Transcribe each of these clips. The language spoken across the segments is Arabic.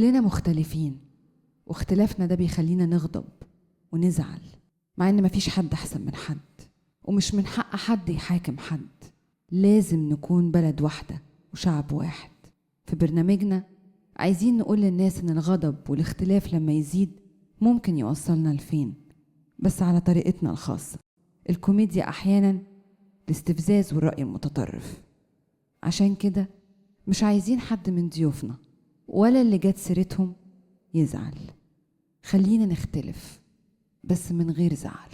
كلنا مختلفين، واختلافنا ده بيخلينا نغضب ونزعل، مع ان مفيش حد احسن من حد، ومش من حق حد يحاكم حد. لازم نكون بلد واحدة وشعب واحد. في برنامجنا عايزين نقول للناس ان الغضب والاختلاف لما يزيد ممكن يوصلنا لفين، بس على طريقتنا الخاصة. الكوميديا احيانا الاستفزاز والرأي المتطرف. عشان كده مش عايزين حد من ضيوفنا ولا اللي جت سيرتهم يزعل. خلينا نختلف بس من غير زعل.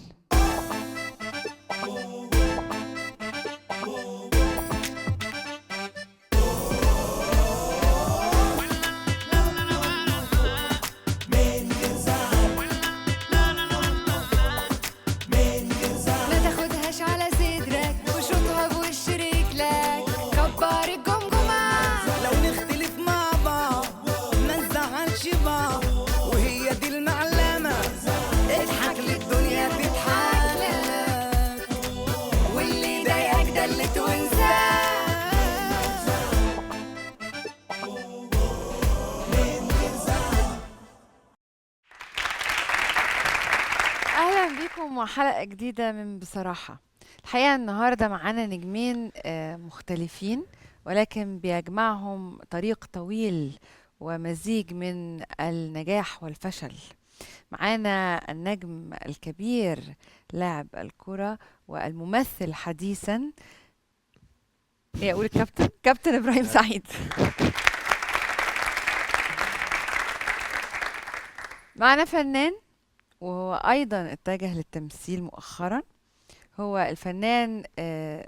اهلا بيكم وحلقه جديده من بصراحه. الحقيقه النهارده معانا نجمين مختلفين، ولكن بيجمعهم طريق طويل ومزيج من النجاح والفشل. معانا النجم الكبير لاعب الكرة والممثل حديثا، اقول الكابتن كابتن ابراهيم سعيد. معنا فنان وهو أيضا اتجه للتمثيل مؤخرا، هو الفنان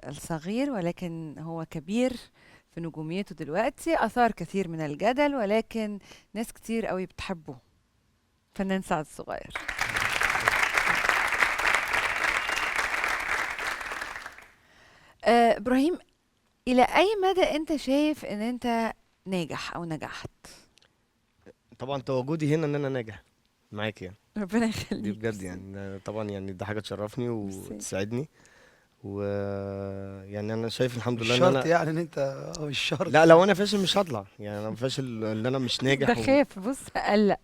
الصغير ولكن هو كبير في نجوميته دلوقتي، أثار كثير من الجدل ولكن ناس كتير قوي بتحبه. فنان سعد الصغير. إبراهيم، إلى أي مدى أنت شايف أن أنت ناجح أو نجحت؟ طبعا تواجدي هنا ان انا ناجح معاك يعني. ربنا يخليك. دي بجد يعني طبعا يعني ده حاجه تشرفني وتسعدني، ويعني انا شايف الحمد لله مش ان شرط انا يعني ان انت مش شرط. لا، لو انا فاشل مش هطلع، يعني انا فاشل ان انا مش ناجح ده خاف، بص قلق.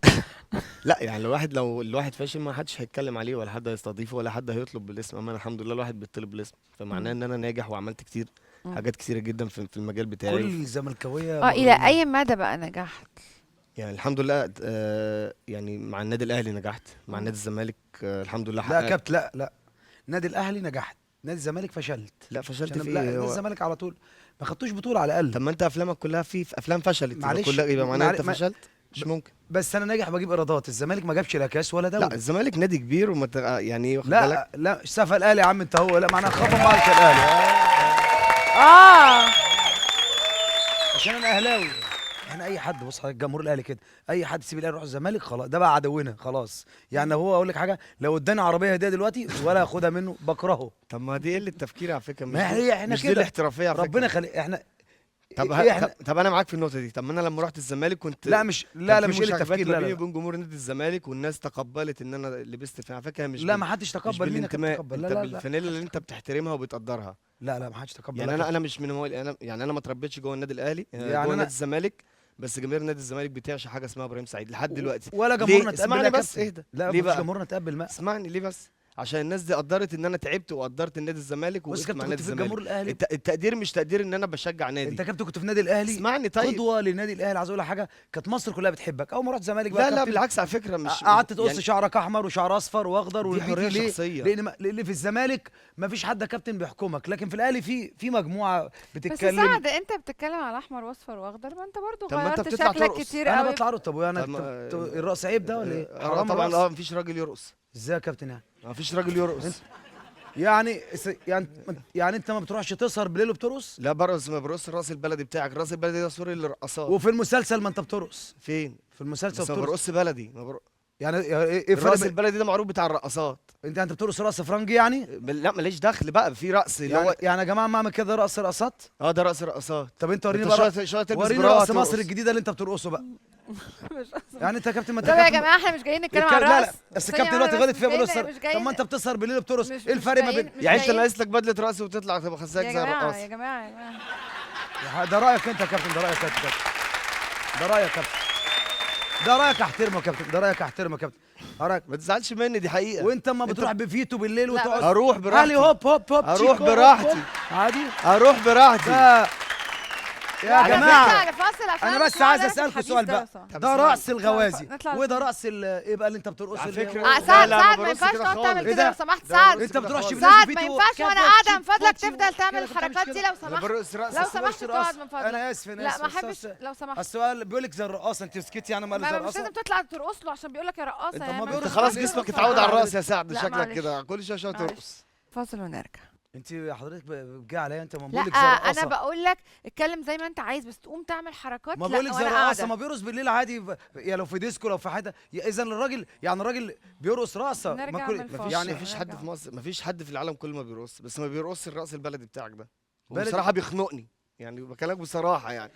لا يعني لو الواحد فاشل ما حدش هيتكلم عليه ولا حد هيستضيفه ولا حد هيطلب بالاسم، اما أنا الحمد لله الواحد بيطلب بالاسم، فمعناه ان انا ناجح وعملت كتير حاجات كتيره جدا في المجال بتاعي. كل الزملكاويه الى اي مدى بقى نجحت؟ يعني الحمد لله يعني مع النادي الاهلي نجحت، مع نادي الزمالك الحمد لله لا حققت. كابتن، لا النادي الاهلي نجحت، نادي الزمالك فشلت. لا فشلت في لا ايه؟ نادي الزمالك على طول ما خدتوش بطوله على الاقل. طب ما انت افلامك كلها في افلام فشلت، معلش يبقى معناها انت فشلت؟ مش ممكن. بس انا ناجح بجيب ايرادات. الزمالك ما جابش لا كاس ولا دوري. لا الزمالك نادي كبير يعني واخد بالك. لا استفى الاهلي يا عم انت، هو لا معناها خبط معاك الاهلي. عشان انا اهلاوي. احنا اي حد بص الجمهور الاهلي كده، اي حد يسيب الاهلي يروح الزمالك خلاص ده بقى عدونا خلاص. يعني هو اقول لك حاجه، لو اداني عربيه هديه دلوقتي ولا اخدها منه بكرهه. طب ما دي قله تفكير على فكره، ما هي احنا مش كده دي الاحترافيه على فكره. ربنا يخليك. احنا طب انا معاك في النقطه دي. طب ما انا لما رحت الزمالك كنت لا مش قله تفكير. لا بيني وبين جمهور نادي الزمالك، والناس تقبلت ان انا لبست فيها. على فكره مش لا ما حدش تقبل. مين تقبل؟ لا بالفانيلا اللي انت بتحترمها وبتقدرها. لا ما حدش تقبل. يعني انا مش من هو انا ما اتربيتش جوه النادي الاهلي، يعني جوه نادي الزمالك، بس جماهير نادي الزمالك بتعشى حاجه اسمها ابراهيم سعيد لحد دلوقتي. ولا جمهورنا تقبل. اسمعني بس، اهدى. لا ليه مش بقى جمهورنا تقبل؟ ما اسمعني ليه بس، عشان الناس دي قدرت ان انا تعبت وقدرت النادي الزمالك ووقفت مع نادي الزمالك. الجمهور الاهلي التقدير مش تقدير ان انا بشجع نادي. انت كابتن كنت في النادي الاهلي. اسمعني طيب، قدوه للنادي الاهلي. عايز اقول لك حاجه، كانت مصر كلها بتحبك. اول ما رحت الزمالك بقى لا بالعكس على فكره، مش قعدت تقص يعني شعرك احمر وشعر اصفر واخضر والحريه ليه؟ شخصيه. لان في الزمالك ما فيش حد كابتن بيحكمك، لكن في الاهلي في مجموعه بتتكلم. بس سعد انت بتتكلم على احمر واصفر واخضر، ما انت برضه غيرت بتطلع شكلك ترقص. كتير قوي. انا بطلع ارقص. طب وانا الرقص عيب ده ولا ايه؟ حرام طبعا. الرقص. مفيش راجل يرقص. ازاي يا كابتن يعني؟ مفيش راجل يرقص. يعني انت ما بتروحش تسهر بالليل وبترقص؟ لا برقص، ما برقص الراس البلدي بتاعك. الراس البلدي ده سوري للرقصات. وفي المسلسل ما انت بترقص. فين؟ في المسلسل بس ما برقص بلدي. يعني ايه الراس البلدي ده معروف بتاع الرقصات. انت بترقص رقص فرنجي يعني؟ لا ماليش دخل بقى في رقص اللي هو يعني يا جماعه ما اعمل كده رقص رقصات. ده رقص رقصات. طب انت وريني بقى وريني رقص مصر الجديده اللي انت بترقصه بقى. يعني انت يا كابتن ما طب يا جماعه احنا مش جايين نتكلم عن الرقص. لا بس الكابتن دلوقتي غلط فيها بيقول طب ما انت بتسهر بالليل وبترقص، ايه الفرق ما بين يعني انت ناقص لك بدله رقص وتطلع تبقى خساك زي الرقاصه؟ يا جماعه ده رايك انت يا كابتن، ده رايك انت يا كابتن، ده رايك يا كابتن. ده رايك احترمه يا كابتن، ده رايك احترمه يا كابتن. رايك ما تزعلش مني، دي حقيقه. وانت اما بتروح بفيتو بالليل لا، وتقعد اروح علي براحتي، هوب هوب هوب اروح تشيكو، هوب براحتي، هوب. عادي اروح براحتي. ده يا على فكرة جماعه على فاصل عشان انا مش بس عايز هقدر في اسالكم الحديث سؤال ده بقى. لو سمحت. طب ده اسمعني. رأس الغوازي نطلع وده رأس ايه بقى اللي انت بترقص على اللي- فكرة سعد لا، ما سعد ما برقصش ينفعش كده تقعد تعمل خالص. كده إيه لو ده؟ سمحت. ده سعد برقص انت كده بتروحش خالص. بالليل سعد في ما فيتو ينفعش كاب وانا ده قاعده تشيك من فضلك فوتشي تفضل تعمل كده، الحركات دي لو كده. سمحت. برقص رأس لو الست. سمحت تقعد من فضلك. انا اسف لا ما احبش لو سمحت. السؤال بيقول لك زي الرقاصه، انت سكتي يعني ما زي ما مش الرقاصه. لازم تطلع ترقص له عشان بيقول لك يا رقاصه انت يعني ما ما انت بيرقص خلاص بالليل. جسمك ترقص اتعود على معلش. الرأس يا سعد، لا، شكلك معلش. كده كل شويه معلش. ترقص. فاصل ونرجع. انت حضرتك بتجي عليا، انت ما لا بقول لك زي الرقاصه. انا بقول لك اتكلم زي ما انت عايز بس تقوم تعمل حركات. ما لا بقول لك زي وانا الرقاصه، قاعده. ما بيرقص بالليل عادي يعني لو في ديسكو لو في حته، اذا الراجل يعني الراجل بيرقص رقصه نرجع ما كل من الفاصل. يعني يعني مفيش نرجع. حد في مصر، مفيش حد في العالم كله ما بيرقص، بس ما بيرقصش الرقص البلدي بتاعك ده. بلدي؟ وبصراحه بيخنقني، يعني بكلمك بصراحه يعني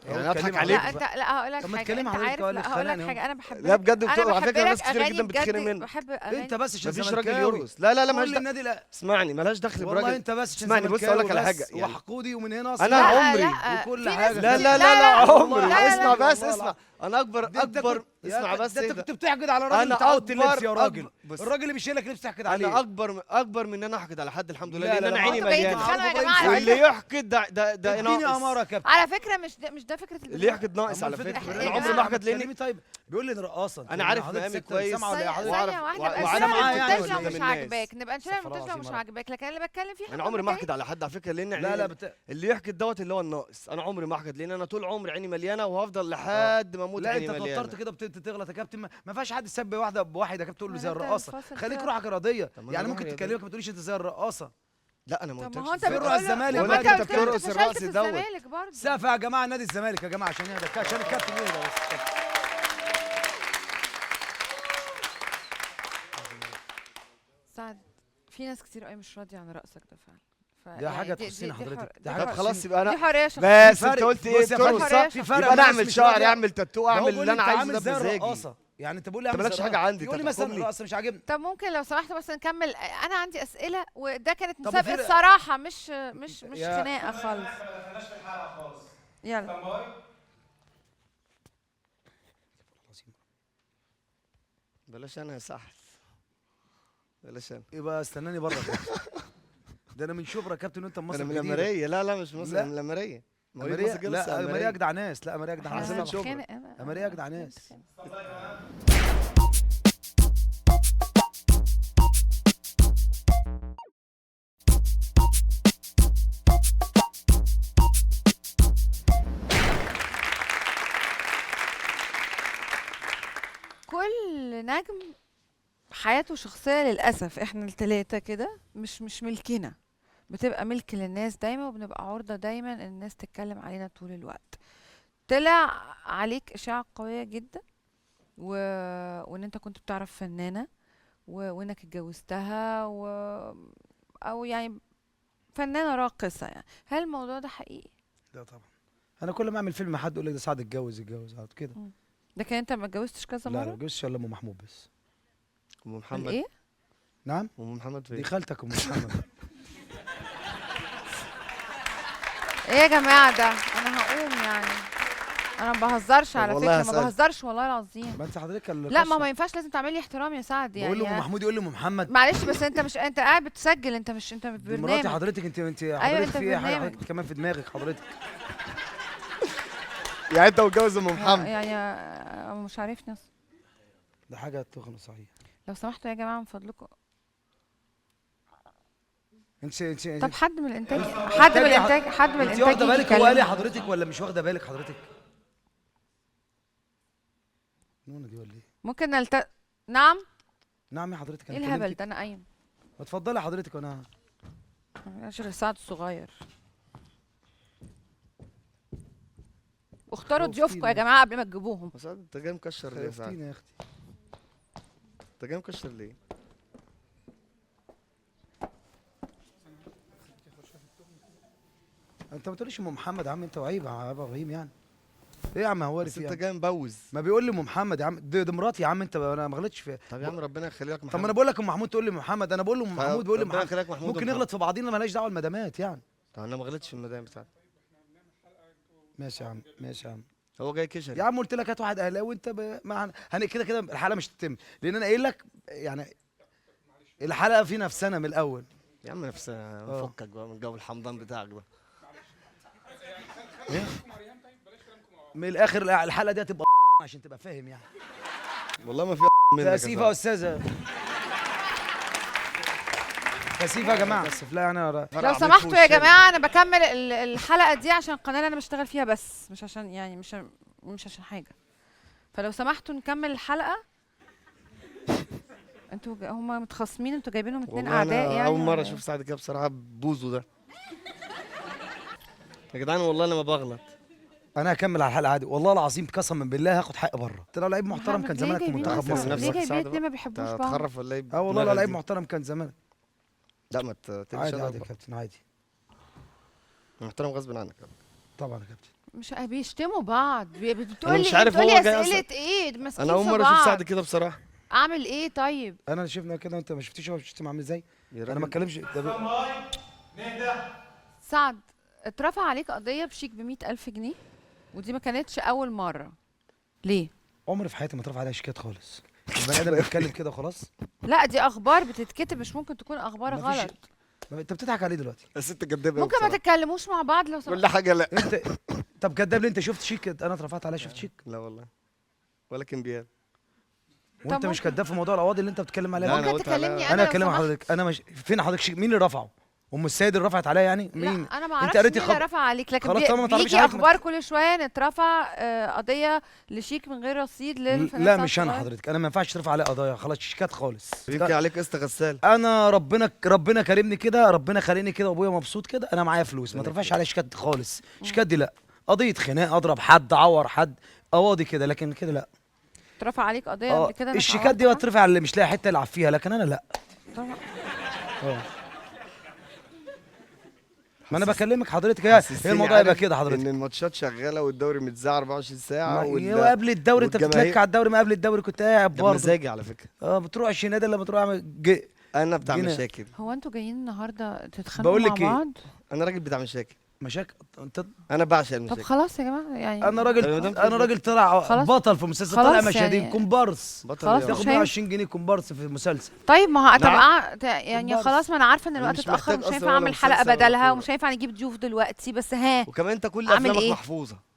هو اضحك اتكلم عليك. لا انت لا هقول لك طب ما حاجه. تكلم انت حضرتك عارف وقال لك لا هقول لك خلاني حاجه. انا بحب لا بجد انا على بحب فكره لك ناس كتير اغاني جدا بتتخانق بجد. مني. بحب اغاني. انت بس عشان مفيش راجل زملكاوي. يرقص، لا لا لا مالهاش كل دخل. النادي لا اسمعني مالهاش دخل والله براجل. انت بس عشان اسمعني بص اقول لك على زملكاوي حاجه بس يعني. وحقودي ومن هنا انا عمري وكل في حاجه ناس لا كتير- لا لا لا والله عمري العظيم. اسمع بس والله اسمع. انا اكبر ده انت اكبر كنت- اسمع بس ده انت اهدى. كنت بتحقد على الراجل أنا بتاع اوضه اللبس أكبر- يا راجل. بص. الراجل اللي بيشيلك لبس تحقد عليه. انا اكبر من ان انا احقد على حد الحمد لله، لا، لان لا، انا لا، عيني انتوا جايين مليانه. تتخانقوا يا عارف جماعه. ابراهيم واللي سعيد. يحقد ده اديني ناقص. اماره يا كابتن. على فكره مش ده فكره اللي يحقد ناقص على أمال فكره. فكرة انا إيه؟ عمري ما احقد لاني كلمي طيب بيقول لي رقاصه. انا عارف حضرتك مقامي ست كويس. سامعه ولا ثانية حضرتك؟ ثانية واحدة بقى. وعارف نشيلها معايا من يعني المونتاج ولا لو مش قدام الناس. عاجباك. نبقى نشيلها من استغفر المونتاج لو الله مش العظيم. عاجباك. لكن اللي بتكلم فيه انا عمري ما احقد على حد على فكره، لان لا لا اللي يحقد اللي هو الناقص. انا عمري ما احقد، لان انا طول عمري عيني مليانه وهفضل لحد ما اموت لا عيني انت مليانه. اتوترت كده تغلط يا كابتن. ما فيهاش حد يسب واحده بواحد يا كابتن تقول له ما زي انت الرقاصه. الفاصل خليك بتاعك. روحك رياضيه طب ما أنا يعني. روحي ممكن رياضية. تكلمك ما تقوليش انت زي الرقاصه. لا انا ما طب ما قلتلكش هو انت إزاي. فرقوا بتقول الزمالك طب ما بقى، انت انت قلت لي انت بترقص فشلت الرأس في دوت. الزمالك برضه. سقف يا جماعه نادي الزمالك يا جماعه عشان يهدى، عشان الكابتن يهدى بس. سعد في ناس كتير قوي مش راضيه عن رقصك ده فعلا. دي حاجه تخصني حضرتك. دي طب خلاص يبقى دي انا حريه شخصيه. بس انت قلت ايه؟ بص يا فندم، ترقص فرق- صح؟ في فرق يبقى بين انا الناس اعمل مش شعر، راضية. اعمل تاتو، اعمل اللي انا عايزه ده زي بمزاجي. الرقاصه يعني. انت بقول لي انت اعمل مالكش زي حاجه الرقاصة. عندي يقول لي مثلا تحكمني. الرقاصه مش عاجبني. طب ممكن لو سمحت بس نكمل. انا عندي اسئله وده كانت طب مسابقه وفي- صراحه مش يا- خناقه خالص. يلا بلاش انا يا سحل، بلاش انا. يبقى استناني بره كده. ده انا من شبرا يا كابتن وانت من مصر انا من الجديدة. الأمارية. لا لا مش مصر، لا. من الأمارية. مواليد أمارية؟ مصر الجديدة بس لا أمارية أمارية. أجدع ناس. لا أمارية أجدع ناس أحسن من طبعا. شبرا. أمارية أجدع ناس. كل نجم حياته شخصيه للاسف. احنا التلاتة كده مش ملكنا. بتبقى ملك للناس دايما وبنبقى عرضة دايما ان الناس تتكلم علينا طول الوقت. طلع عليك اشاعة قوية جدا وان انت كنت بتعرف فنانة وانك اتجوزتها او يعني فنانة راقصة يعني. هل الموضوع ده حقيقي؟ لا طبعا. أنا كل ما أعمل فيلم مع حد يقول لك ده سعد اتجوز قعد كده. لكن انت ما اتجوزتش كذا لا مرة؟ ما اتجوزتش إلا أم محمود بس. أم محمد. ايه؟ نعم. أم محمد دي فين؟ خالتك أم محمد. ايه يا جماعة ده؟ انا هقوم يعني. انا ما بهزرش على والله فكرة. ما هسأل. بهزرش والله العظيم. ما أنت حضرتك لا ما ينفعش. لازم تعملي احترام يا سعد يعني. بقول له أم محمود يقول لي أم محمد. معلش بس انت مش انت قاعد بتسجل. انت مش انت في دي مراتي برنامج. حضرتك. أنت حضرتك انت في إيه حاجة برنامج. حضرتك كمان في دماغك حضرتك. يعني أنت متجوز أم محمد؟ يعني مش عارفني اصلا. ده حاجة تخنق صحيح. لو سمحتوا يا جماعة من فضلكم. أنت طب حد من الانتاج حد من أنت الانتاج واخدة يجي بالك هو قال يكلمني. حضرتك ولا مش واخدة بالك حضرتك؟ نونة دي ولا إيه؟ ممكن نعم. نعم يا حضرتك. ايه أنا الهبل كلمتك. ده؟ انا قايم. اتفضلي حضرتك وانا عشان سعد الصغير. واختاروا ضيوفكم يا جماعة قبل ما تجيبوهم. يا سعد أنت جاي مكشر ليه يا سعد؟ خيفتيني يا اختي. أنت جاي مكشر ليه؟ انت ما تقوليش ام محمد يا عم. انت وعيب يا ابو ابراهيم يعني. ايه يا عم هواري بس فيه أنت يعني؟ جاي مبوز. ما بيقول لي ام محمد يا عم. دي مراتي يا عم. انت انا ما غلطتش فيها. طب يا عم ربنا يخلي لك محمد. طب ما انا بقول لك ام محمود تقول لي محمد. انا بقول له ام محمود بيقول لي ربنا محمد. يخلي لك محمود ممكن ومحمد. نغلط في بعضينا مالهاش دعوه المدامات يعني. طب أنا ما غلطتش في المدام بتاعتي. ماشي يا عم. ماشي يا عم. هو جاي كشري. يا عم قلت لك هات واحد اهلاوي وانت كده كده الحلقه مش هتتم، لان انا قايل لك يعني الحلقه في نفسنا من الاول. يا عم نفسنا فكك بقى من جو الحمضان بتاعك ده. من الاخر الحلقه دي هتبقى عشان تبقى فاهم يعني. والله ما في منك تأسيفة يا استاذه، تأسيفة يا جماعه. اسف لا انا لو سمحتوا يا جماعه انا بكمل الحلقه دي عشان القناه اللي انا بشتغل فيها، بس مش عشان يعني مش عشان حاجه. فلو سمحتوا نكمل الحلقه. انتوا هما متخاصمين، انتوا جايبينهم اتنين والله اعداء أنا يعني اول مره ولا اشوف سعد كده بصراحه بوزه ده. يا جدعان والله انا ما بغلط. انا هكمل على الحلقه عادي والله العظيم قسما بالله هاخد حقي بره. انت لو لعيب محترم محمد كان ليه زمانك في جايبين منتخب أصلاً؟ مصر. نفسك ليه جايبين سعد اتنين ما انت بيحبوش بعض؟ هتخرف ولا ايه؟ اه والله لو دماغك لعيب دي؟ محترم كان زمانك. لا ما تقولش عادي أنا عادي يا بقى. كابتن عادي. محترم غصب عنك. طبعا يا كابتن. مش بيشتموا بعض، بتقولي مش عارف بتقولي هو جاي اسئله ايه ماسكين انا اول في مره اشوف بعض. سعد كده بصراحه. اعمل ايه طيب؟ انا شفنا كده وانت ما شفتيش هو بيشتم عامل ازاي؟ يا انا ما راجل. اتكلمش سعد، اترفع عليك قضيه بشيك ب100,000 جنيه ودي ما كانتش اول مره. ليه؟ عمري في حياتي ما اترفع عليا شيكات خالص. البني ادم بيتكلم كده خلاص. لا دي اخبار بتتكتب، مش ممكن تكون اخبار مفيش- غلط. انت بتضحك عليه دلوقتي. بس انت كداب ممكن ما تتكلموش مع بعض لو سمحت. كل حاجه لا. انت طب كداب ليه؟ انت شفت شيك انا اترفعت عليا؟ شفت شيك؟ لا والله ولا كمبيال. وانت مش ممكن. كداب في موضوع القواضي اللي انت بتتكلم عليها لا، ده؟ أنا ممكن قلت على- تكلمني انا لو اكلم سمحت؟ حضرتك. انا فين حضرتك شيك؟ مين اللي رفعه؟ ام السيد اللي رفعت عليا يعني؟ مين؟ لا انا ما انت اعرفش قريتي مين اللي خبر؟ رفع عليك، لكن خلاص طالما ما تعرفيش بيجي عليك ما اخبار كل شويه نترفع قضيه لشيك من غير رصيد للفنان لا سعد مش انا صغير. حضرتك، انا ما ينفعش ترفع عليا قضايا خلاص، شيكات خالص. يمكن عليك قسط غسال. انا ربنا كرمني كده، ربنا خليني كده وابويا مبسوط كده، انا معايا فلوس، ما ترفعش عليا شيكات خالص. شيكات دي لا، قضيه خناق، اضرب حد، اعور حد، قواضي كده، لكن كده لا. اترفع عليك قضيه قبل كده إنك الشيكات دي عورت حد؟ بترفع على اللي مش لاقي حته يلعب فيها، لكن انا لا. طبعا. ما انا بكلمك حضرتك، هي الموضوع يبقى كده ان حضرتك. الماتشات شغاله والدوري متذاع 24 ساعه وقبل الدوري انت والجماهير- بتتلك على الدوري، ما قبل الدوري كنت قاعد ده برضه. مزاجي على فكره. بتروح الشنادة لما تروح انا بتاع جينا. مشاكل. هو انتوا جايين النهارده تتخانقوا بقول مع لك ايه؟ بعض؟ انا راجل بتاع مشاكل. مشاكل. انت انا بعشق طب المشاكل. خلاص يا جماعه يعني انا راجل طلع خلاص. بطل في مسلسل، خلاص طالع يعني. مشاهدين كومبارس، بطل خلاص يا مش تاخد هينفع. 120 جنيه كومبارس في المسلسل. طيب ما هو نعم. يعني البرص. خلاص، ما انا عارفه ان أنا الوقت مش اتاخر، محتاج مش أصلاً هينفع ولا اعمل حلقه مسلسل ولا بدلها، كورة. ومش هينفع نجيب ضيوف دلوقتي، بس ها وكمان انت كل أعمل افلامك إيه؟ محفوظه.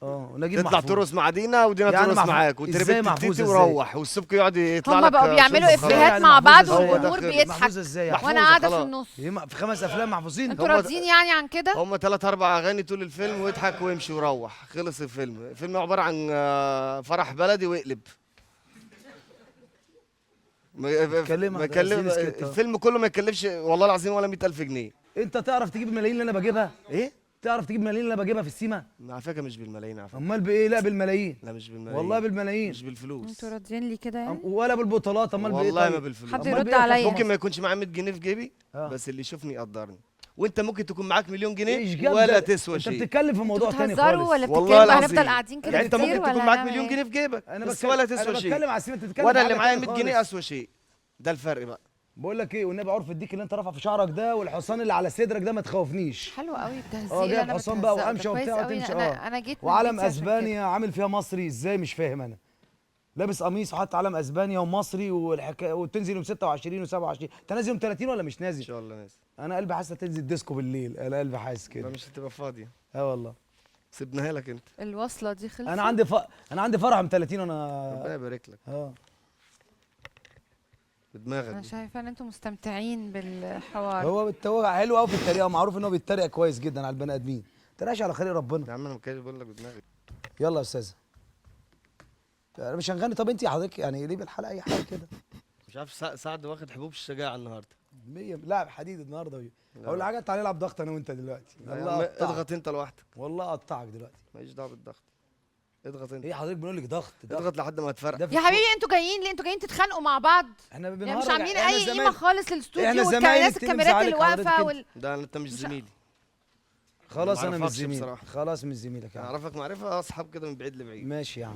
ونجيب تطلع محفوظ. ترقص مع دينا ودينا يعني ترقص محفوظ. معاك إزاي وتربي محفوظ تيتي إزاي؟ وروح والسبك يقعد يطلع هما لك بقوا بيعملوا شوربة افيهات يعني مع محفوظ بعض إزاي؟ والجمهور هو ده بيضحك محفوظ ازاي يعني؟ وانا محفوظة قاعده في خلاص. النص. في 5 افلام محفوظين. انتوا هم راضيين يعني عن كده؟ هم 3-4 اغاني طول الفيلم ويضحك ويمشي ويروح، خلص الفيلم. الفيلم عباره عن فرح بلدي ويقلب. اتكلم عن عايزين سكت. الفيلم كله ما يكلفش والله العظيم ولا 100,000 جنيه. انت تعرف تجيب الملايين اللي انا بجيبها؟ ايه؟ تعرف تجيب الملايين اللي انا بجيبها في السيما؟ على فكره مش بالملايين، على فكره. امال بايه؟ لا بالملايين. لا مش بالملايين والله بالملايين. مش بالفلوس. انتوا راضيين لي كده يعني؟ ولا بالبطولات. امال بايه؟ والله طيب؟ ما بالفلوس. حد أمال يرد بإيه؟ عليا. ممكن ما يكونش معايا 100 جنيه في جيبي آه. بس اللي يشوفني يقدرني. وانت ممكن تكون معاك مليون ايش جنيه جاب ولا ده؟ تسوى انت شيء. بتتكلم في موضوع تاني بتهزروا خالص. ولا والله بتتكلموا؟ العظيم. هنفضل قاعدين كده يعني انت كتير ممكن ولا تكون معاك هنعمل مليون ايه؟ جنيه في جيبك انا بس بتكلم ولا تسوى انا شيء. بتكلم على السيما، انت بتتكلم وانا في اللي حاجة معايا تانية 100 جنيه خالص. اسوى شيء. ده الفرق بقى. بقول لك ايه، والنبي عرف الديك اللي انت رافعه في شعرك ده، والحصان اللي على صدرك ده ما تخوفنيش. حلو قوي التهزيق اه اللي جايب انا حصان بقى بتهزقه ده، وامشى كويس وبتاع قوي. وتمشي. انا جيت من وعلم بيتي عشان اسبانيا عامل فيها مصري ازاي مش فاهم انا. لابس قميص وحاطط علم اسبانيا ومصري والحكايه، وتنزل يوم 26 و27. انت نازل يوم 30 ولا مش ان نازل؟ شاء الله ناس. انا قلبي حاسه تنزل ديسكو بالليل، انا قلبي حاسس لا كده. مش هتبقى فاضيه. اه والله. سيبناها لك انت. الوصله دي خلصت. انا عندي فرح من 30 ربنا وانا يبارك لك اه بدماغك انا دي. شايفه ان انتوا مستمتعين بالحوار. هو حلو قوي في التريقه، معروف ان هو بيتريق كويس جدا على البني ادمين. ما تريقش على خلق ربنا. يا عم انا ما كانش بقول لك بدماغك. يلا يا استاذه. انا مش هنغني. طب انت حضرتك يعني ليه بالحلقه اي حاجه كده؟ مش عارف سعد واخد حبوب الشجاعه النهارده. 100 لاعب حديد النهارده. اقول حاجه، تعالى نلعب ضغط انا وانت دلوقتي. لا يا والله عم اقطعك. اضغط انت لوحدك. والله اقطعك دلوقتي. ماليش دعوه بالضغط. اضغط انت. ايه حضرتك بنقول لك ضغط اضغط لحد ما تفرق. ده في يا حبيبي انتوا جايين ليه؟ انتوا جايين تتخانقوا مع بعض؟ احنا يعني بنهرج. مش عاملين احنا اي قيمه زمايل. خالص احنا للاستوديو زمايل والناس انت الكاميرات اللي مزعلك حضرتك واقفه انت. ده انت مش زميلي. خلاص ما انا مش اعرفكش زميلك. بصراحة. خلاص مش زميلك يا عم. اعرفك معرفه اصحاب كده من بعيد لبعيد. ماشي يا عم.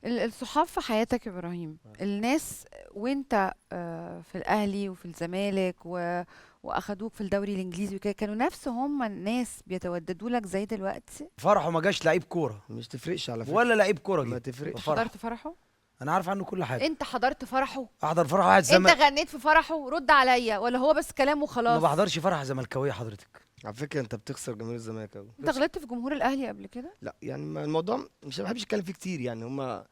الصحاب في حياتك يا ابراهيم، الناس وانت في الاهلي وفي الزمالك واخدوك في الدوري الانجليزي وكده، كانوا نفس هم الناس بيتوددوا لك زي دلوقتي؟ فرحه ما جاش لعيب كوره مش تفرقش على فكره، ولا لعيب كوره ما جه تفرقش. فرح. حضرت فرحه؟ انا عارف عنه كل حاجه. انت حضرت فرحه؟ احضر فرح واحد انت زمالك؟ غنيت في فرحه؟ رد عليا، ولا هو بس كلام ما وخلاص؟ بحضرش فرح زملكاويه حضرتك. على فكره انت بتخسر جماهير الزمالك قوي. انت غلطت في جمهور الاهلي قبل كده؟ لا يعني الموضوع مش، ما بحبش اتكلم فيه كتير يعني. هما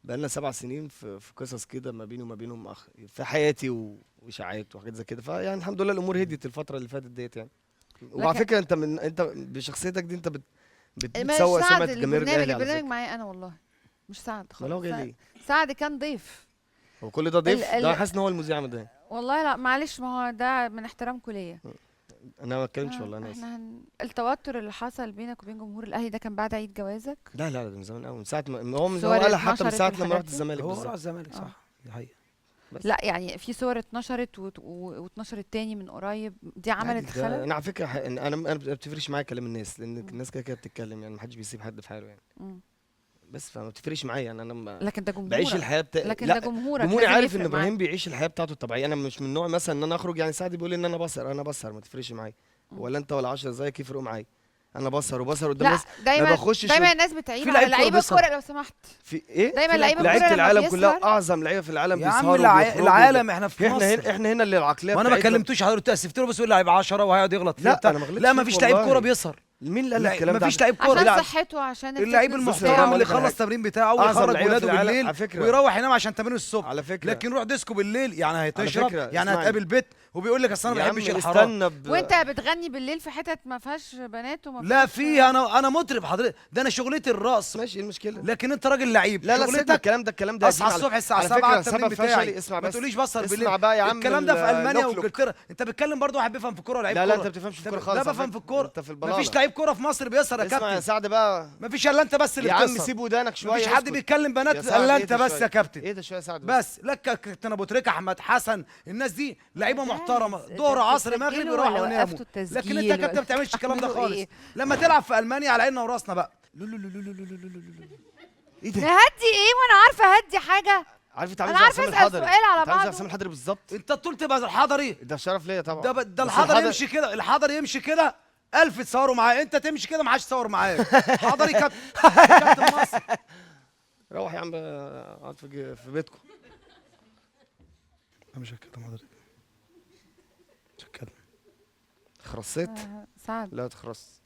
بقالنا 7 سنين في قصص كده ما بيني وما بينهم في حياتي واشاعات وحاجات زي كده، فيعني الحمد لله الامور هديت الفتره اللي فاتت ديت يعني. وعلى لكن- فكره انت بشخصيتك دي انت مش بتسوق سعد سمعه جماهير الاهلي على البرنامج فكره. معايا انا والله، مش سعد ما هو خالص. جاي سعد- ليه؟ سعد كان ضيف. هو كل ده ضيف؟ ال- ده حاسس ان هو المذيع ده. والله لا معلش، ما هو ده من احترامكم ليا. انا ما اتكلمش والله، انا اسف. التوتر اللي حصل بينك وبين جمهور الاهلي ده كان بعد عيد جوازك؟ لا لا، ده من زمان قوي، من ساعه ما هو صور قالها حتى من اتنشرت ساعه لما والحاجات رحت دي؟ الزمالك هو راح بالظبط. الزمالك صح، دي حقيقه. بس لا يعني في صور اتنشرت واتنشرت تاني من قريب، دي عملت ده خلل؟ انا على فكره انا ما بتفرقش معايا كلام الناس، لان الناس كده كده بتتكلم يعني، ما حدش بيسيب حد في حاله يعني. مم. بس فما بتفرقش معايا يعني، انا لكن ده جمهورك. بعيش الحياه لكن لا، ده جمهورك جمهوري لازم عارف يفرق ان ابراهيم معاك. بيعيش الحياه بتاعته الطبيعيه. انا مش من نوع مثلا ان انا اخرج يعني. سعد بيقول ان انا بسهر، انا بسهر ما تفرقش معايا، ولا انت ولا 10 زيك يفرقوا معايا. انا بسهر وبسهر قدام لا ناس. دايما ما بخشش دايما الناس بتعيب في على لعيب كورة لعيبه بيسهر. الكوره لو سمحت. في ايه؟ دايما في لعيبة لعيبه الكورة لما العالم كلها، بيسهر. اعظم لعيبه في العالم يا عم بيسهروا وبيخرجوا العالم احنا في احنا مصر. احنا هنا اللي العقليه وانا ما بتاعتنا. كلمتوش حضرتك، اسفت له بس يقول لعيب 10 وهيقعد يغلط فيه لا وبتاع. انا ما غلطتش لا ما فيك فيش لعيب والله. كوره بيسهر. مين اللي قال لك لا الكلام ده؟ ما فيش لعيب كوره. عشان لا صحته، عشان اللعيب الفتنس بص يا بتاعه. جماعة، المحترم اللي أقول لك على يخلص التمرين بتاعه أعظم ويخرج لعيبة في ولاده العالم بالليل على فكرة. ويروح ينام عشان تمرين الصبح. على فكره لكن روح ديسكو بالليل يعني هتشرب فكرة، يعني اسمعني. هتقابل بيت وبيقول لك اصل انا ما يا عم بحبش الحرام. استنى وانت بتغني بالليل في حتت ما فيهاش بنات وما لا فيهاش- فيه انا مطرب حضرتك، ده انا شغلتي الرقص. ماشي، ايه المشكله؟ لكن انت راجل لعيب. لا لا، سيبنا شغلتك الكلام ده اصحى قديم. الصبح الساعه على 7 فكرة التمرين سبب فشلي، بتاعي. اسمع ما بس، تقوليش بسهر اسمع بالليل بقى يا عم الكلام ده في المانيا اللوكلوك. وانجلترا. انت بتتكلم برضه واحد بيفهم في الكوره ولاعيب لا كوره. لا، انت ما بتفهمش في الكوره لا خالص. على بفهم فكرة. في الكوره. انت في مفيش البلاله. لعيب كوره في مصر بيسهر يا اسمع يا كابتن. سعد بقى. مفيش الا انت بس اللي يا عم بتسهر. سيب ودانك شويه. مفيش حد اسكت. بيتكلم بنات يا سعد الا اهدى انت بس شوية. يا كابتن. ايه ده شويه يا سعد بس لك كابتن ابو تريكه، احمد حسن، الناس دي لعيبه ده محترمه، ده ظهر عصر بتسجلوا مغرب ولا يروحوا يناموا. وقفتوا التسجيل لكن انت يا كابتن ولا ما بتعملش الكلام ده بتعملوا خالص. ايه؟ لما تلعب في المانيا على عيننا وراسنا بقى. ايه ده؟ نهدي ايه وانا عارفه هدي حاجه؟ عارف انت عامل أنا زي عارفة عصام أسأل الحضري. سؤال على انت عامل زي بعضه. عصام الحضري بالظبط. انت طول تبقى الحضري. ده شرف ليا طبعا. ده بس الحضري يمشي كده، الحضري يمشي كده 1000 تصوروا معاه، انت تمشي كده ما حدش يصور معاك. حضري كابتن مصر. روح يا عم اقعد في بيتكم. انا مش هتكلم حضرتك، مش هتكلم. خرصيت؟ سعد، لا تخرص.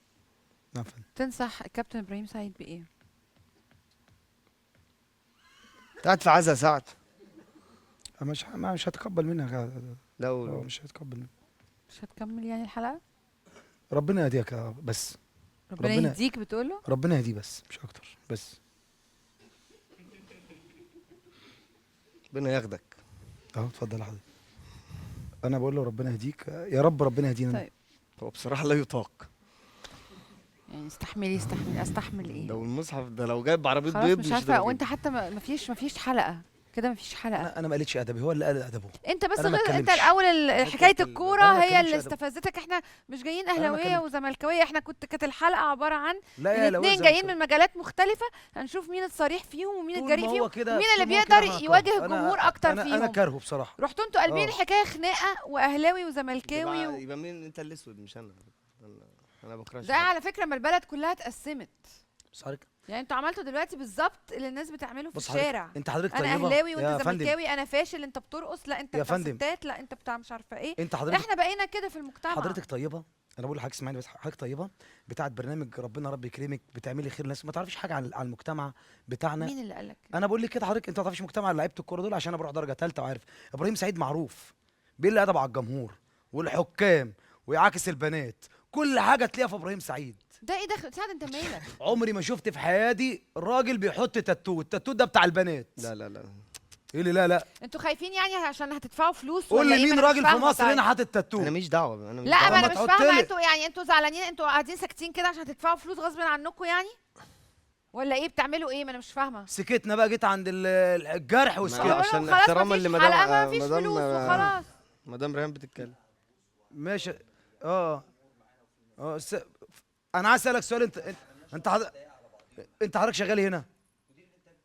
نعم فندم. تنصح الكابتن ابراهيم سعيد بايه؟ قاعد في عزا سعد. مش هتقبل منك. لا مش هتقبل منك. مش هتكمل يعني الحلقه؟ ربنا يهديك يا بس. ربنا ربنا- يهديك بتقوله؟ ربنا يهديه بس مش اكتر بس. ربنا ياخدك. اهو اتفضل يا حضرتك. انا بقول له ربنا يهديك يا رب، ربنا يهدينا. طيب. هو بصراحه لا يطاق. يعني استحمل استحمل ايه؟ لو المصحف ده لو جايب عربيه خلاص بيض مش مش عارفه، هتبقى وانت كده. حتى ما فيش حلقه كده، ما فيش حلقه. انا ما قالتش ادبي، هو اللي قال ادبه. انت بس أنا ما انت اتكلمتش. الاول حكايه أنا الكوره ما هي اتكلمتش اللي أدب. استفزتك. احنا مش جايين ما اهلاويه اتكلمتش. وزملكاويه، احنا كانت الحلقه عباره عن لا يا الاثنين جايين من مجالات مختلفه، هنشوف مين الصريح فيهم ومين طول الجريء ما فيهم هو كده- ومين اللي طول ما هو بيقدر كده أنا يواجه كاره. الجمهور أنا- اكتر انا فيهم. كارهه بصراحه. رحتوا انتوا قلبين آه. الحكايه خناقه واهلاوي وزملكاوي يبقى مين انت الاسود مش انا. انا بكرهش ده على فكره ما البلد كلها اتقسمت. بس حضرتك يعني انتوا عملتوا دلوقتي بالظبط اللي الناس بتعمله في بص حضرتك، الشارع. انت حضرتك انا طيبه اهلاوي يا وانت فندم. زملكاوي، انا فاشل انت بترقص، لا انت يا بتاع فندم. ستات، لا انت بتاع مش عارفه ايه. انت حضرتك احنا بقينا كده في المجتمع. حضرتك طيبه. انا بقول لحضرتك اسمعني بس، حضرتك طيبه بتاعت برنامج ربنا رب يكرمك، بتعملي خير للناس، ما تعرفيش حاجه عن المجتمع بتاعنا. مين اللي قالك كده؟ انا بقول لك كده حضرتك، انت ما تعرفيش مجتمع لعيبه الكوره دول، عشان انا بروح درجه ثالثه وعارف. ابراهيم سعيد معروف بيقل ادب على الجمهور والحكام ويعاكس البنات، كل حاجه تلاقيها في ابراهيم سعيد. ده ايه ده سعد؟ انت مالك؟ عمري ما شفت في حياتي راجل بيحط تاتو، التاتو ده بتاع البنات. لا لا لا. ايه اللي لا لا؟ انتوا خايفين يعني عشان هتدفعوا فلوس قول ولا لي ايه؟ مين ما أنا مش راجل في فاهمة مصر طيب. هنا حاطط تاتو؟ انا ماليش دعوه. انا مش لا دعوة. ما انا ما مش تحط فاهمه، لي- انتوا يعني انتوا زعلانين، انتوا قاعدين ساكتين كده عشان تدفعوا فلوس غصب عنكم يعني؟ ولا ايه بتعملوا ايه؟ ما انا مش فاهمه. سكتنا بقى، جيت عند الجرح ما- وسكت. عشان خلاص احتراما مفيش لمدام- حلقه، ما فيش مدام- فلوس وخلاص. مدام ريهام بتتكلم. ماشي. اه انا عايز اسالك سؤال. انت حضرتك شغال هنا؟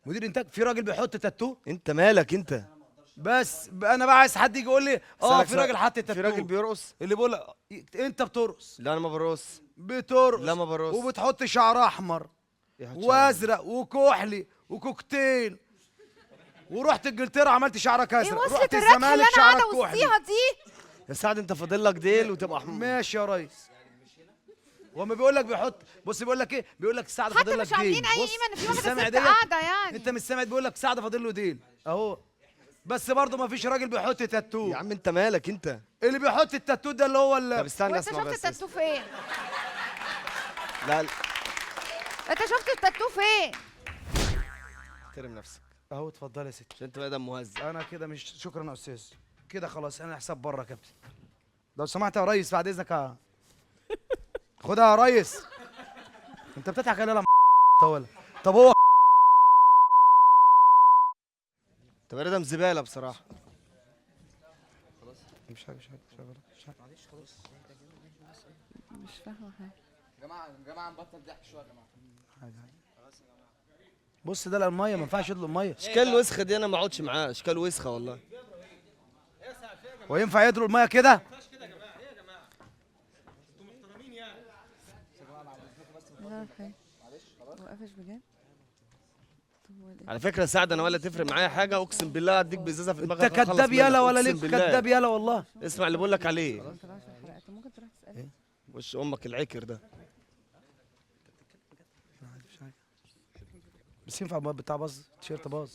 مدير انتاج في راجل بيحط تاتو. انت مالك انت؟ بس انا بقى عايز حد يجي يقول لي أسألك في راجل حط تاتو. في راجل بيرقص؟ اللي بيقول لك انت بترقص. لا انا ما برقص. بترقص. لا ما برقص. وبتحط شعر احمر وازرق وكحلي وكوكتيل. ورحت انجلترا عملت شعرك ايه ازرق. وصلة رحت الركح اللي الزمالك انا قاعده شعرك كحلي. وسطيها دي؟ يا سعد انت فاضل لك ديل وتبقى حمار. ماشي يا ريس. وما بيقول لك بيحط، بص بيقول لك ايه؟ بيقول لك سعد حتى فاضل لك مش ديل. عاملين اي بص، قيمه ان في مش واحده سامع ست ديت؟ قاعده يعني. انت مش سامع؟ بيقول لك سعد فاضل له ديل اهو. بس برضه ما فيش راجل بيحط تاتو. يا عم انت مالك انت؟ اللي بيحط التاتو ده اللي هو طب استنى وانت اسمع شفت بس. التاتو فين؟ لا انت شفت التاتو فين؟ احترم نفسك اهو. اتفضل يا ستي. عشان انت بقى دم مهزأ. انا كده مش، شكرا يا استاذ. كده خلاص انا حساب بره يا كابتن. لو سمحت يا ريس بعد اذنك خدها يا ريس. انت بتضحك عليا ولا طب هو انت بني ادم زباله بصراحه. مش حاجه مش فاهمه حاجه. يا جماعه نبطل ضحك شويه يا جماعه. بص ده الميه ما ينفعش يطلب ميه. اشكال الوسخه دي انا ما اقعدش معاه، اشكال وسخه والله. وينفع يضرب الميه كده؟ لا حاجه. هو قفش بجد؟ على فكره سعد انا ولا تفرق معايا حاجه، اقسم بالله اديك بازازه في دماغك. انت أخلص كداب منك، يالا ولا أقسم ليك بالله. كداب يالا والله. اسمع اللي بقول لك عليه. ما طلعش الحلقات، ممكن تروح تساله. وش امك العكر ده. بس ينفع بتاع باظ تيشيرت باظ.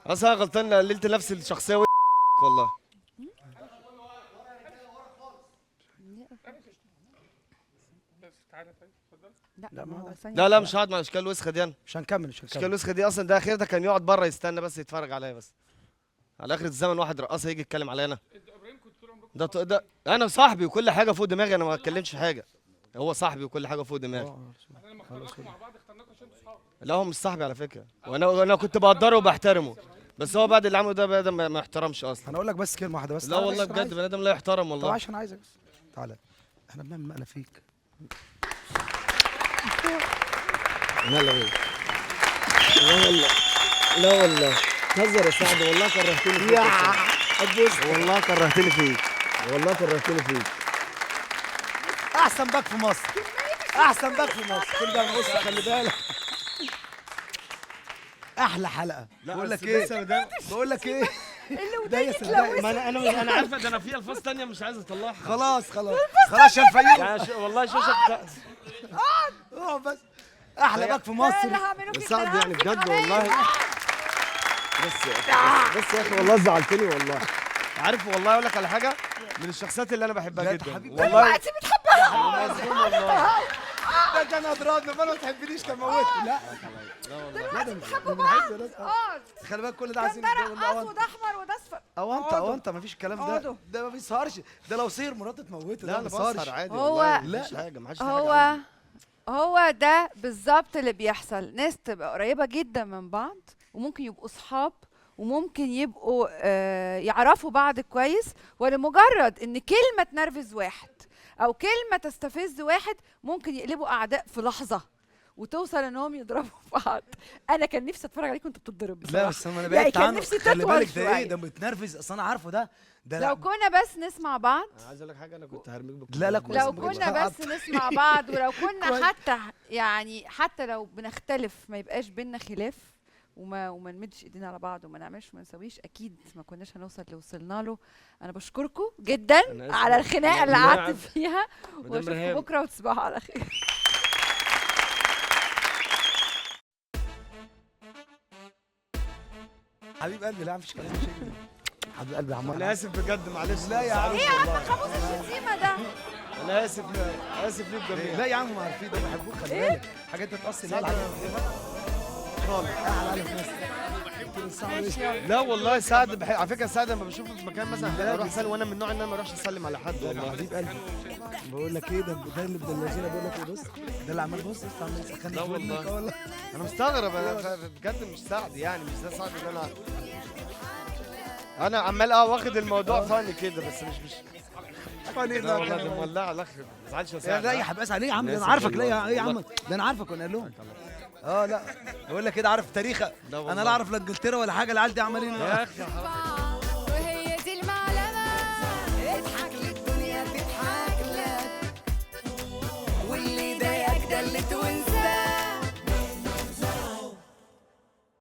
اصلا غلطان ليلت نفس الشخصيه والله. لا ما هو ثانية. لا لا مش هقعد مع الاشكال الوسخه دي. انا مش هنكمل الاشكال الوسخه دي اصلا ده اخرتها كان يقعد بره يستنى بس يتفرج عليا بس. على اخر الزمن واحد رقاصه يجي يتكلم عليا انا. ده انا صاحبي وكل حاجه فوق دماغي، انا ما اتكلمش في حاجه. هو صاحبي وكل حاجه فوق دماغي. لا هو مش صاحبي على فكره، وانا كنت بقدره وبحترمه، بس هو بعد اللي عمله ده بني ادم ما يحترمش اصلا. انا اقول لك بس كلمه واحده بس. لا والله بجد بني ادم لا يحترم طب والله. عشان عايزك بس تعالى. احنا بنعمل مقلب فيك. لا والله. لا والله. لا والله. تهزر يا سعد والله كرهتني فيك. ابوس والله كرهتني فيك. والله كرهتني فيك. احسن باك في مصر. احسن باك في مصر. خلي بالك بص خلي بالك. احلى حلقه. بقول لك ايه؟ بقول لك ايه؟ ده يا سلام. ما انا عارفه ده انا في الفاظ ثانيه مش عايز اطلعها. خلاص خلاص يا الفيوم. يعني والله شوشك اه بس احلى باك في مصر. اللي هعمله فيك سعد ده يعني هعمل فيك بجد كمان. والله. بس يا اخي والله زعلتني والله. عارف والله اقول لك على حاجه من الشخصيات اللي انا بحبها بجد جدا حبيبي. والله. دلوقتي بتحبها. مظلوم والله. ده كان اضربني فانا ما تحبنيش كان موتني. لا دلوقتي بتحبوا بعض. اه خلي بالك كل ده عايزين ده نتجوز. رقاص وده احمر وده اصفر. او انت ما فيش الكلام ده. اقعدوا. ده ما بيسهرش. ده لو سهر مراته تموته. لا ده انا ما بيسهرش. بسهر عادي هو- والله لا. مفيش حاجه ما حدش هو ده بالظبط اللي بيحصل. ناس تبقى قريبة جدا من بعض وممكن يبقوا صحاب وممكن يبقوا يعرفوا بعض كويس، ولمجرد ان كلمة تنرفز واحد او كلمة تستفز واحد ممكن يقلبوا اعداء في لحظة وتوصل انهم يضربوا بعض. انا كان نفسي اتفرج عليكم وانتوا بتتضربوا لا بصراحة. بس انا يعني بعدت كان عنه. نفسي خلي تطول بالك ده ايه؟ شوية. ده متنرفز اصل انا عارفه ده. ده لو كنا بس نسمع بعض، عايز اقول لك حاجه انا كنت هرميك بالكوبايه. لا، لا، كويس. لو ما كنتش كنا هقعد. بس نسمع بعض، ولو كنا كويس. حتى لو بنختلف ما يبقاش بينا خلاف وما نمدش ايدينا على بعض وما نعملش وما نسويش، اكيد ما كناش هنوصل اللي وصلنا له. انا بشكركم جدا أنا آسف. على الخناقه اللي مدام قعدت فيها، مدام واشوفكم رهام. بكره وتصبحوا على خير. حبيب قلبي لا مفيش كلام. حبيب قلبي يا عمار. انا اسف بجد معلش. لا يا عم. ايه يا عم خبوص الشتيمه ده؟ انا اسف ليك جميعا. لا يا عم ما عارفين ده بحبوك خلي بالك. حاجات بتأثر لا الحاجات خالص. احلى على الناس. ماشي يلا. لا والله سعد على فكره سعد لما بشوفه في مكان مثلا اروح اسلم، وانا من النوع ان انا ما اروحش اسلم على حد والله. حبيب قلبي بقول لك ايه؟ ده اللي ابن اللذينه بقول لك ايه؟ بص ده اللي عمال بص عمال يسخن. لا والله. انا مستغرب انا بجد مش سعد يعني، مش زي سعد اللي انا عمال واخد الموضوع فاني كده بس مش لا والله ده مولع الاخر ما تزعلش يا سعد. لا يا حبيبي اسال ليه يا عم؟ ده انا آسف عارفك. لا والله. يا عم ده انا عارفك وانا قايل لهم. لا بقول لك كده عارف تاريخ. لا انا والله. لا اعرف لا انجلترا ولا حاجه، العيال دي عمالين يا اخي حرام. وهي دي المعلمة، اضحك للدنيا تضحك لك، واللي ضايقك ده اللي تونس